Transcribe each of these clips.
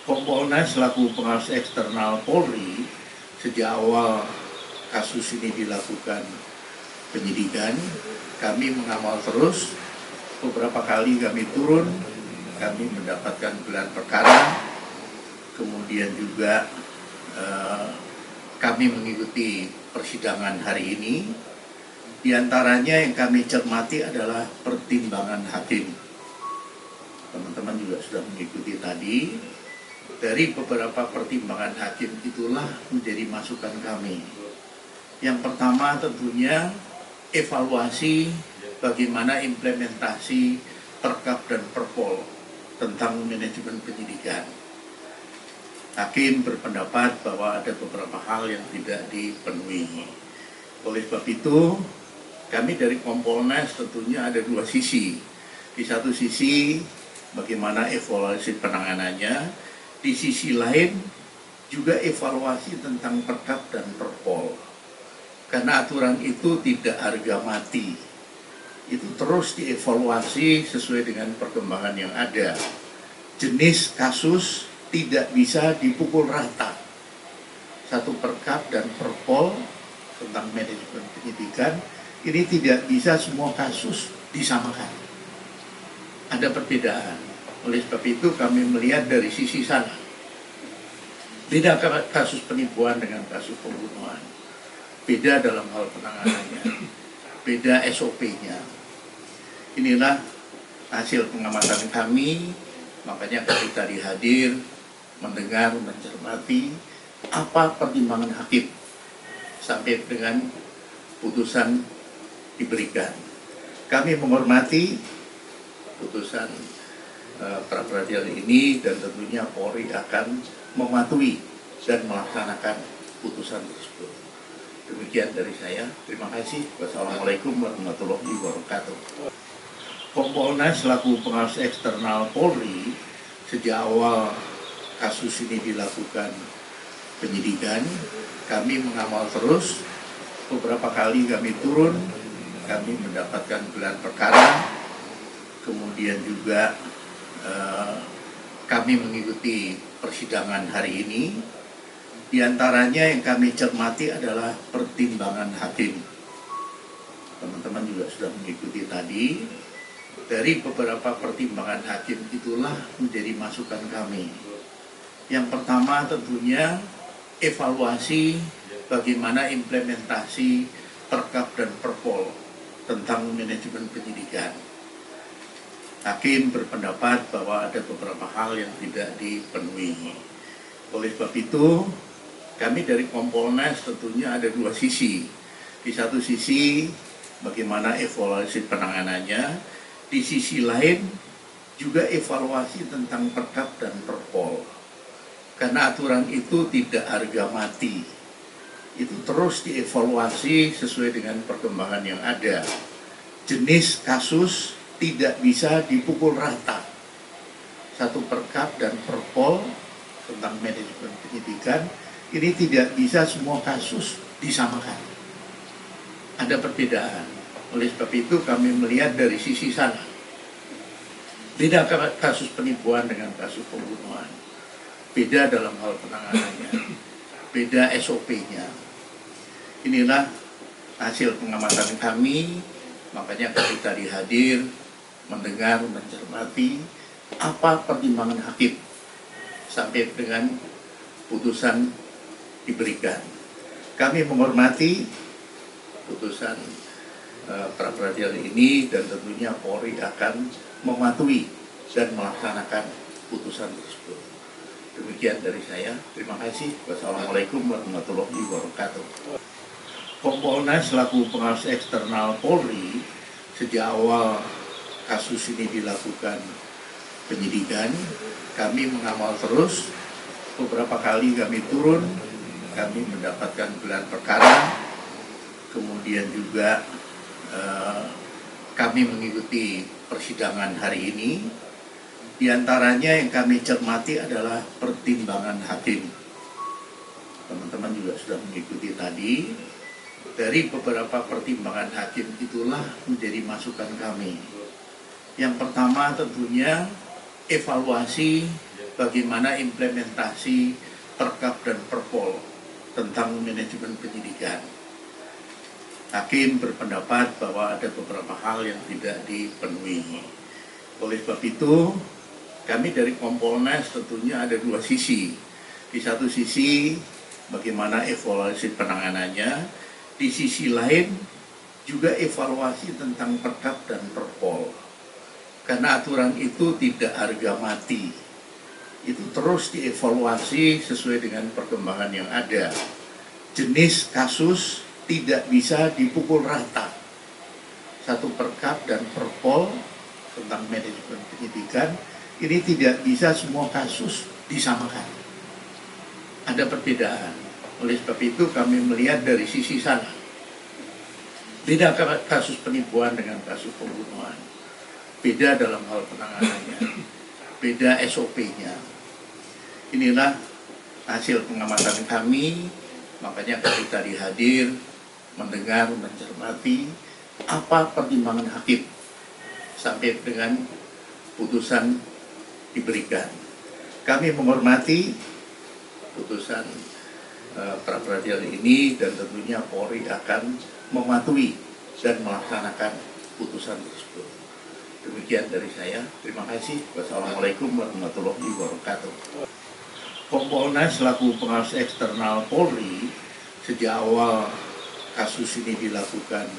Kompolnas selaku pengawas eksternal Polri sejak awal kasus ini dilakukan penyidikan, kami mengawal terus. Beberapa kali kami turun, kami mendapatkan gelar perkara, kemudian juga kami mengikuti persidangan hari ini. Di antaranya yang kami cermati adalah pertimbangan hakim. Teman-teman juga sudah mengikuti tadi. Dari beberapa pertimbangan hakim itulah menjadi masukan kami. Yang pertama tentunya evaluasi bagaimana implementasi Perkap dan Perpol tentang manajemen penyidikan. Hakim berpendapat bahwa ada beberapa hal yang tidak dipenuhi. Oleh sebab itu, kami dari Kompolnas tentunya ada dua sisi. Di satu sisi bagaimana evaluasi penanganannya, di sisi lain juga evaluasi tentang Perkap dan Perpol. Karena aturan itu tidak harga mati. Itu terus dievaluasi sesuai dengan perkembangan yang ada. Jenis kasus tidak bisa dipukul rata. Satu Perkap dan Perpol tentang manajemen penyidikan, ini tidak bisa semua kasus disamakan. Ada perbedaan. Oleh sebab itu kami melihat dari sisi sana. Beda kasus penipuan dengan kasus pembunuhan. Beda dalam hal penanganannya. Beda SOP-nya. Inilah hasil pengamatan kami. Makanya kami tadi hadir, mendengar, mencermati apa pertimbangan hakim sampai dengan putusan diberikan. Kami menghormati putusan pra-peradilan ini dan tentunya Polri akan mematuhi dan melaksanakan putusan tersebut. Demikian dari saya. Terima kasih. Wassalamualaikum warahmatullahi wabarakatuh. Kompolnas selaku pengawas eksternal Polri sejak awal kasus ini dilakukan penyidikan, kami mengawal terus. Beberapa kali kami turun, kami mendapatkan gelar perkara, kemudian juga kami mengikuti persidangan hari ini. Di antaranya yang kami cermati adalah pertimbangan hakim. Teman-teman juga sudah mengikuti tadi. Dari beberapa pertimbangan hakim itulah menjadi masukan kami. Yang pertama tentunya evaluasi bagaimana implementasi Perkap dan Perpol tentang manajemen penyidikan. Hakim berpendapat bahwa ada beberapa hal yang tidak dipenuhi. Oleh sebab itu, kami dari Kompolnas tentunya ada dua sisi. Di satu sisi bagaimana evaluasi penanganannya, di sisi lain juga evaluasi tentang Perkap dan Perpol. Karena aturan itu tidak harga mati. Itu terus dievaluasi sesuai dengan perkembangan yang ada. Jenis kasus tidak bisa dipukul rata. Satu Perkap dan Perpol tentang manajemen penyidikan, ini tidak bisa semua kasus disamakan. Ada perbedaan. Oleh sebab itu kami melihat dari sisi sana. Beda kasus penipuan dengan kasus pembunuhan. Beda dalam hal penanganannya. Beda SOP-nya. Inilah hasil pengamatan kami. Makanya kami tadi hadir, mendengar, mencermati apa pertimbangan hakim sampai dengan putusan diberikan. Kami menghormati putusan pra-peradilan ini dan tentunya Polri akan mematuhi dan melaksanakan putusan tersebut. Demikian dari saya. Terima kasih. Wassalamualaikum warahmatullahi wabarakatuh. Kompolnas selaku pengawas eksternal Polri sejak awal kasus ini dilakukan penyidikan, kami mengawal terus. Beberapa kali kami turun, kami mendapatkan gelar perkara, kemudian juga kami mengikuti persidangan hari ini. Di antaranya yang kami cermati adalah pertimbangan hakim. Teman-teman juga sudah mengikuti tadi. Dari beberapa pertimbangan hakim itulah menjadi masukan kami. Yang pertama tentunya evaluasi bagaimana implementasi Perkap dan Perpol tentang manajemen penyidikan. Hakim berpendapat bahwa ada beberapa hal yang tidak dipenuhi. Oleh sebab itu, kami dari Kompolnas tentunya ada dua sisi. Di satu sisi, bagaimana evaluasi penanganannya. Di sisi lain, juga evaluasi tentang Perkap dan Perpol. Karena aturan itu tidak harga mati. Itu terus dievaluasi sesuai dengan perkembangan yang ada. Jenis kasus tidak bisa dipukul rata. Satu Perkap dan Perpol tentang manajemen penyidikan, ini tidak bisa semua kasus disamakan. Ada perbedaan. Oleh sebab itu kami melihat dari sisi sana. Beda kasus penipuan dengan kasus pembunuhan. Beda dalam hal penanganannya. Beda SOP-nya. Inilah hasil pengamatan kami, makanya kami tadi hadir, mendengar, mencermati apa pertimbangan hakim sampai dengan putusan diberikan. Kami menghormati putusan pra peradilan ini dan tentunya Polri akan mematuhi dan melaksanakan putusan tersebut. Demikian dari saya. Terima kasih. Wassalamualaikum warahmatullahi wabarakatuh. Kompolnas selaku pengawas eksternal Polri sejak awal kasus ini dilakukan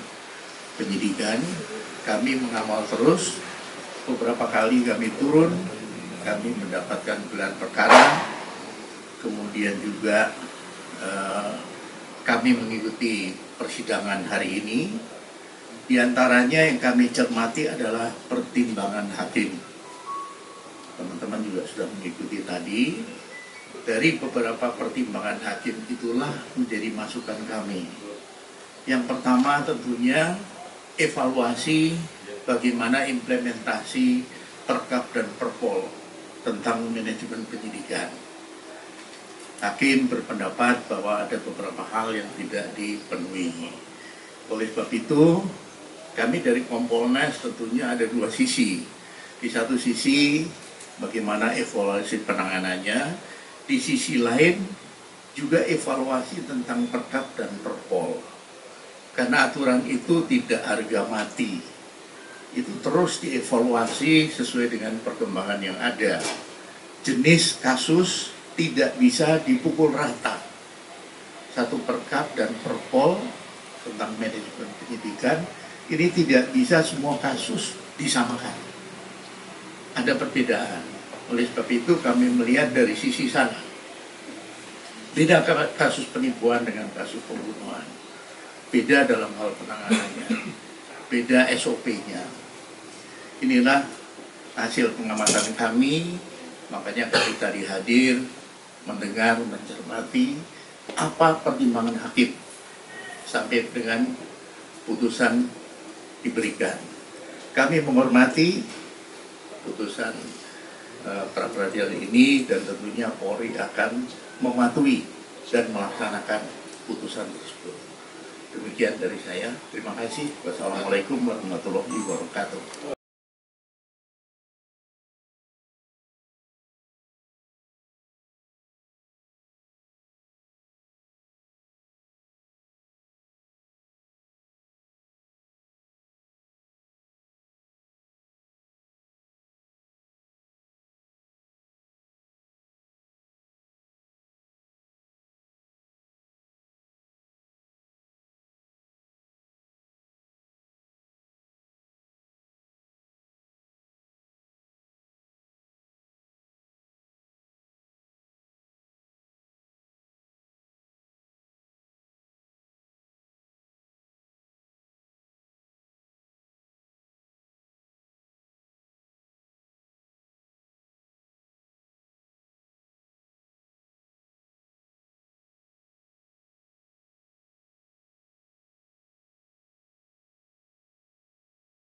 penyidikan, kami mengawal terus. Beberapa kali kami turun, kami mendapatkan gelar perkara, kemudian juga kami mengikuti persidangan hari ini. Di antaranya yang kami cermati adalah pertimbangan hakim. Teman-teman juga sudah mengikuti tadi. Dari beberapa pertimbangan hakim itulah menjadi masukan kami. Yang pertama tentunya evaluasi bagaimana implementasi Perkap dan Perpol tentang manajemen penyidikan. Hakim berpendapat bahwa ada beberapa hal yang tidak dipenuhi. Oleh sebab itu, kami dari Kompolnas tentunya ada dua sisi. Di satu sisi, bagaimana evaluasi penanganannya. Di sisi lain, juga evaluasi tentang Perkap dan Perpol. Karena aturan itu tidak harga mati. Itu terus dievaluasi sesuai dengan perkembangan yang ada. Jenis kasus tidak bisa dipukul rata. Satu Perkap dan Perpol tentang manajemen penyidikan, ini tidak bisa semua kasus disamakan. Ada perbedaan. Oleh sebab itu kami melihat dari sisi sana. Beda kasus penipuan dengan kasus pembunuhan. Beda dalam hal penanganannya. Beda SOP-nya. Inilah hasil pengamatan kami, makanya kami tadi hadir, mendengar, mencermati apa pertimbangan hakim sampai dengan putusan diberikan. Kami menghormati putusan pra peradilan ini dan tentunya Polri akan mematuhi dan melaksanakan putusan tersebut. Demikian dari saya. Terima kasih. Wassalamualaikum warahmatullahi wabarakatuh.